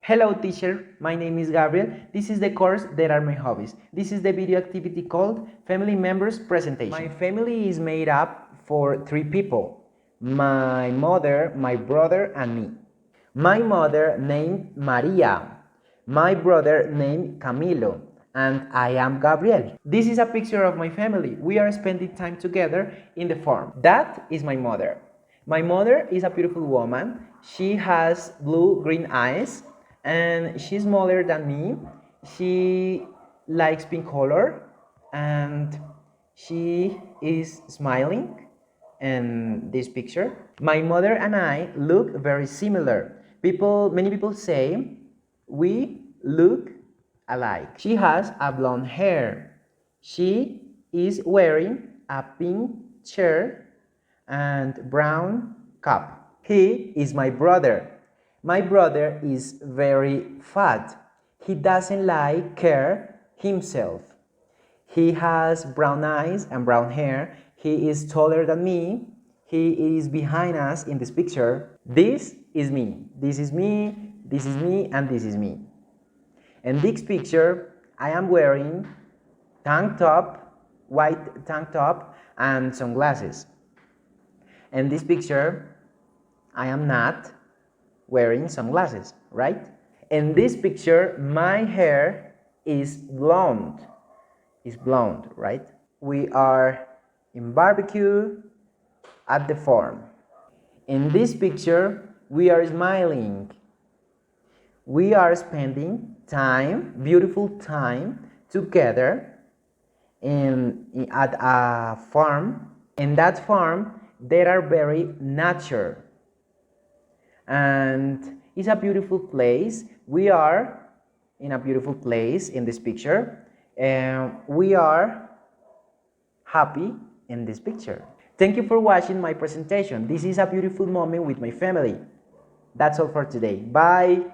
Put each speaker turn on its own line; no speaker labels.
Hello teacher, my name is Gabriel. This is the course That Are My Hobbies. This is the video activity called Family Members Presentation. My family is made up for 3 people. My mother, my brother and me. My mother named Maria. My brother named Camilo. And I am Gabriel. This is a picture of my family. We are spending time together in the farm. That is my mother. My mother is a beautiful woman. She has blue-green eyes and she's smaller than me. She likes pink color and she is smiling in this picture. My mother and I look very similar. Many people say we look alike. She has a blonde hair. She is wearing a pink shirt and brown cap. He is my brother. My brother is very fat. He doesn't like care himself. He has brown eyes and brown hair. He is taller than me. He is behind us in this picture. This is me. This is me. This is me and this is me. In this picture, I am wearing white tank top and sunglasses. In this picture, I am not wearing sunglasses, right? In this picture, my hair is blonde. It's blonde, right? We are in barbecue at the farm. In this picture, we are smiling. We are spending time, beautiful time, together at a farm. In that farm, there are very nature. And it's a beautiful place. We are in a beautiful place in this picture. And we are happy in this picture. Thank you for watching my presentation. This is a beautiful moment with my family. That's all for today. Bye.